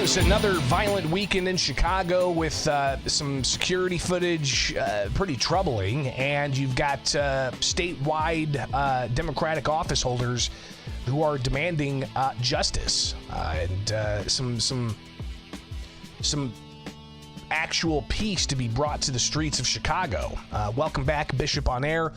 Well, it's another violent weekend in Chicago with some security footage, pretty troubling, and you've got statewide Democratic office holders who are demanding justice and some actual peace to be brought to the streets of Chicago. Welcome back, Bishop on Air.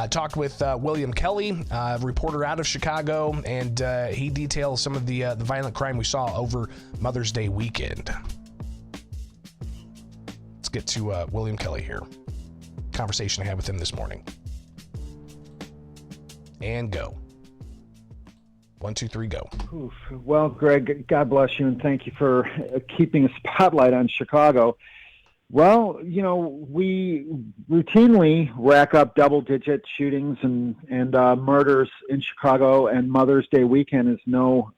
Talked with William Kelly, reporter out of Chicago, and he details some of the violent crime we saw over Mother's Day weekend. Let's get to William Kelly here. Conversation I had with him this morning. And go. 1, 2, 3, go. Oof. Well, Greg, God bless you, and thank you for keeping a spotlight on Chicago. Well, you know, we routinely rack up double-digit shootings and murders in Chicago, and Mother's Day weekend is no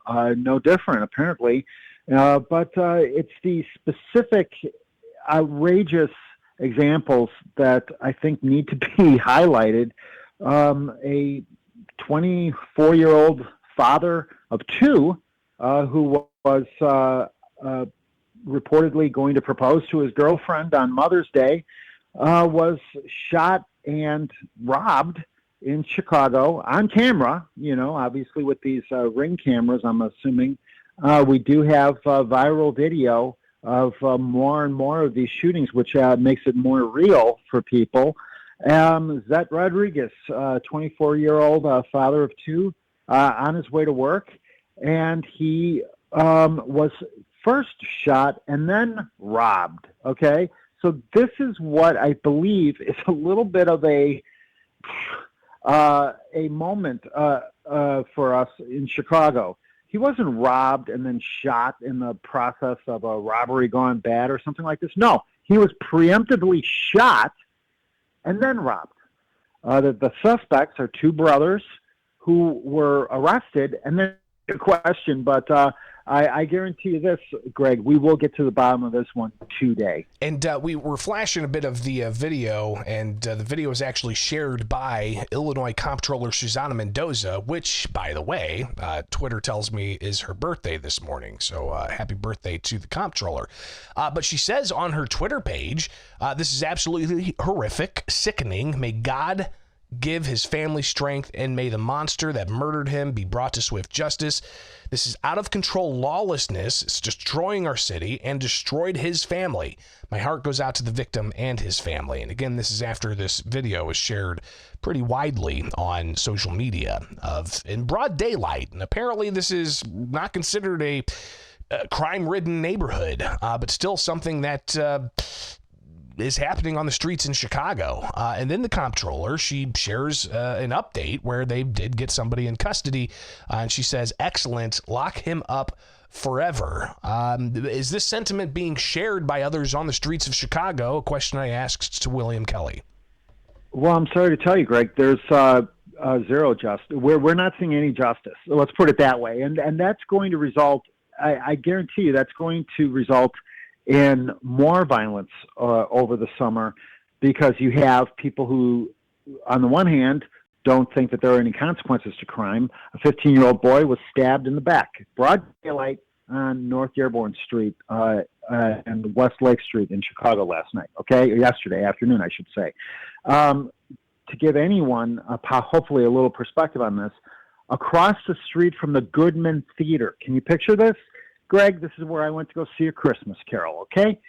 different, apparently. But it's the specific, outrageous examples that I think need to be highlighted. A 24-year-old father of two who was reportedly going to propose to his girlfriend on Mother's Day was shot and robbed in Chicago on camera, you know, obviously with these Ring cameras, I'm assuming. We do have viral video of more and more of these shootings, which makes it more real for people. Zet Rodriguez, 24-year-old father of two, on his way to work, and he was first shot and then robbed. Okay, so this is what I believe is a little bit of a moment for us in Chicago. He wasn't robbed and then shot in the process of a robbery gone bad or something like this. No, he was preemptively shot and then robbed. The suspects are two brothers who were arrested, and then a question, but I guarantee you this, Greg, we will get to the bottom of this one today. And we were flashing a bit of the video, and the video is actually shared by Illinois Comptroller Susanna Mendoza, which, by the way, Twitter tells me is her birthday this morning. So happy birthday to the Comptroller. But she says on her Twitter page, this is absolutely horrific, sickening. May God give his family strength, and may the monster that murdered him be brought to swift justice. This is out of control lawlessness. It's destroying our city and destroyed his family. My heart goes out to the victim and his family. And again, this is after this video is shared pretty widely on social media in broad daylight. And apparently this is not considered a crime-ridden neighborhood, but still something that is happening on the streets in Chicago. And then the comptroller, she shares an update where they did get somebody in custody, and she says, excellent, lock him up forever. Is this sentiment being shared by others on the streets of Chicago? A question I asked to William Kelly. Well, I'm sorry to tell you, Greg, there's zero justice. We're not seeing any justice. Let's put it that way. And that's going to result, I guarantee you, that's going to result in more violence over the summer, because you have people who, on the one hand, don't think that there are any consequences to crime. A 15-year-old boy was stabbed in the back, broad daylight, on North Dearborn Street and West Lake Street in Chicago last night, or yesterday afternoon, I should say. To give anyone hopefully a little perspective on this, across the street from the Goodman Theater, can you picture this? Greg, this is where I went to go see A Christmas Carol, okay?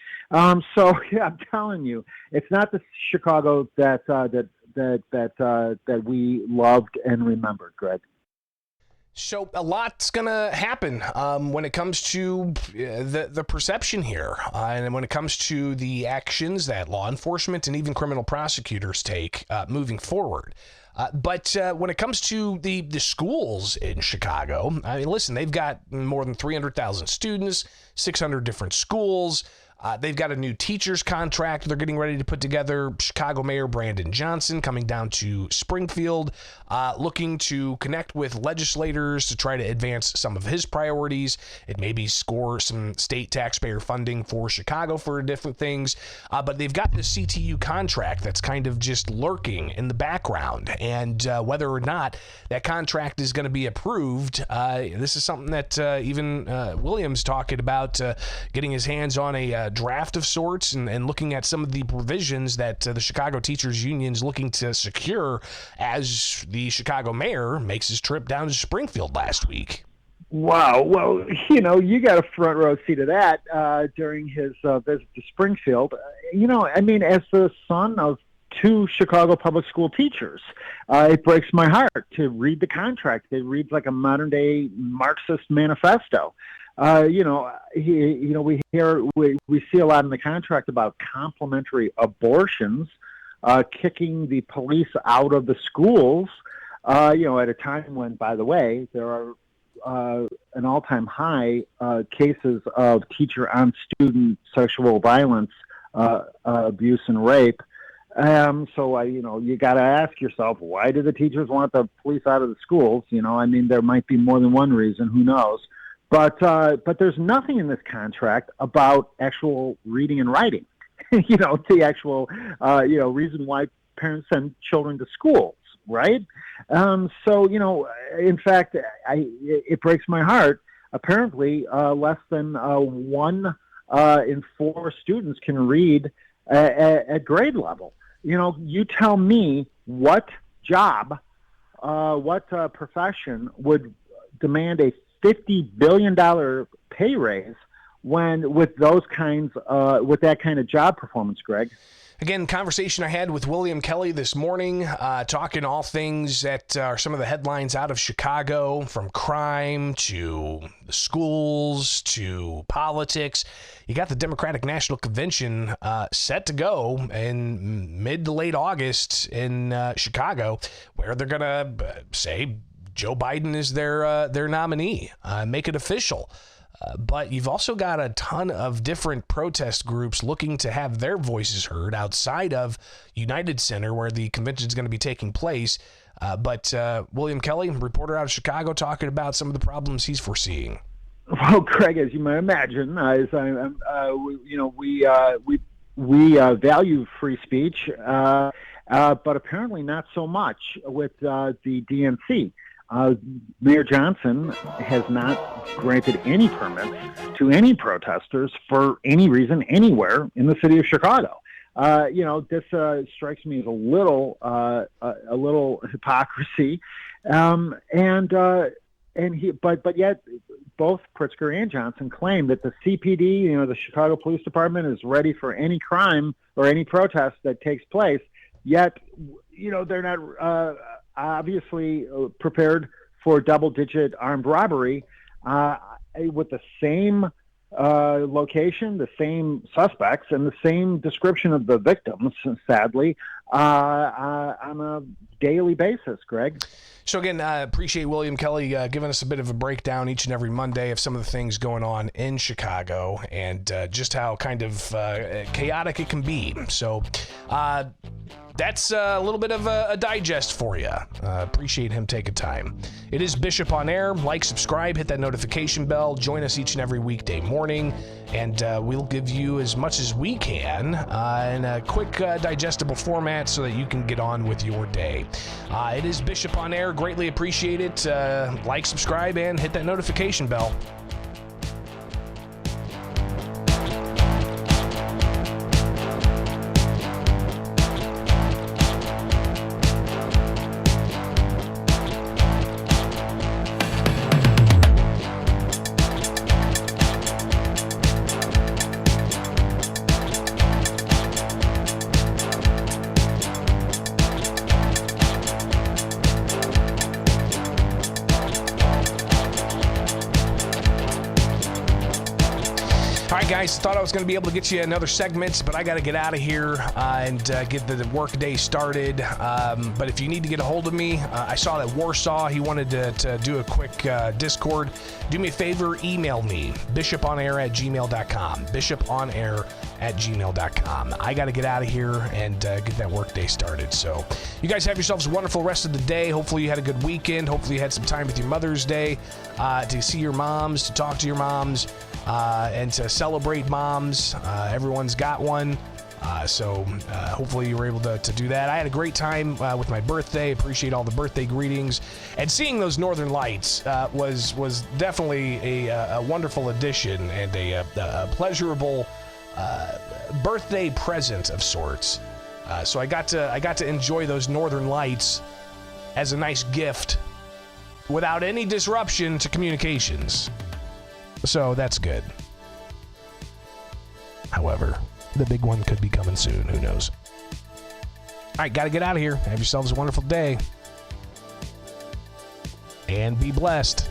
So yeah, I'm telling you, it's not the Chicago that we loved and remembered, Greg. So a lot's going to happen when it comes to the perception here, and when it comes to the actions that law enforcement and even criminal prosecutors take moving forward. But when it comes to the schools in Chicago, I mean, listen, they've got more than 300,000 students, 600 different schools. They've got a new teacher's contract they're getting ready to put together. Chicago Mayor Brandon Johnson coming down to Springfield, looking to connect with legislators to try to advance some of his priorities and maybe score some state taxpayer funding for Chicago for different things. But they've got this CTU contract that's kind of just lurking in the background. And whether or not that contract is going to be approved, this is something that even Williams talking about getting his hands on a draft of sorts and looking at some of the provisions that the Chicago Teachers Union is looking to secure as the Chicago mayor makes his trip down to Springfield last week. Wow. Well, you got a front row seat of that during his visit to Springfield. As the son of two Chicago public school teachers, it breaks my heart to read the contract. It reads like a modern day Marxist manifesto. We see a lot in the contract about complementary abortions, kicking the police out of the schools, at a time when, by the way, there are an all-time high cases of teacher-on-student sexual violence, abuse, and rape. You got to ask yourself, why do the teachers want the police out of the schools? There might be more than one reason. Who knows? But there's nothing in this contract about actual reading and writing. The actual reason why parents send children to schools, right? In fact, it breaks my heart. Apparently, less than 1 in 4 students can read at grade level. You tell me what job, what profession would demand a $50 billion pay raise with that kind of job performance, Greg. Again, conversation I had with William Kelly this morning, talking all things that are some of the headlines out of Chicago, from crime to the schools to politics. You got the Democratic National Convention set to go in mid to late August in Chicago, where they're going to say Joe Biden is their nominee, make it official. But you've also got a ton of different protest groups looking to have their voices heard outside of United Center, where the convention is going to be taking place. But William Kelly, reporter out of Chicago, talking about some of the problems he's foreseeing. Well, Craig, as you might imagine, we value free speech, but apparently not so much with the DNC. Mayor Johnson has not granted any permits to any protesters for any reason anywhere in the city of Chicago. This strikes me as a little hypocrisy, but yet both Pritzker and Johnson claim that the CPD, the Chicago Police Department, is ready for any crime or any protest that takes place. Yet, they're not obviously prepared for double-digit armed robbery with the same location, the same suspects, and the same description of the victims, sadly, on a daily basis, Greg. So again, I appreciate William Kelly giving us a bit of a breakdown each and every Monday of some of the things going on in Chicago and just how kind of chaotic it can be. So that's a little bit of a digest for you. Appreciate him taking time. It is Bishop on Air. Like, subscribe, hit that notification bell. Join us each and every weekday morning, and we'll give you as much as we can in a quick, digestible format so that you can get on with your day. It is Bishop on Air. Greatly appreciate it. Like, subscribe, and hit that notification bell. All right, guys, thought I was going to be able to get you another segment, but I got to get out of here and get the work day started. But if you need to get a hold of me, I saw that Warsaw, he wanted to do a quick Discord. Do me a favor, email me, bishoponair@gmail.com, bishoponair@gmail.com. I got to get out of here and get that work day started. So you guys have yourselves a wonderful rest of the day. Hopefully you had a good weekend. Hopefully you had some time with your Mother's Day to see your moms, to talk to your moms, and to celebrate moms. Everyone's got one. So hopefully you were able to do that. I had a great time with my birthday. Appreciate all the birthday greetings. And seeing those Northern Lights was definitely a wonderful addition and a pleasurable birthday present of sorts. So I got to enjoy those Northern Lights as a nice gift without any disruption to communications. So that's good. However, the big one could be coming soon. Who knows? All right, got to get out of here. Have yourselves a wonderful day. And be blessed.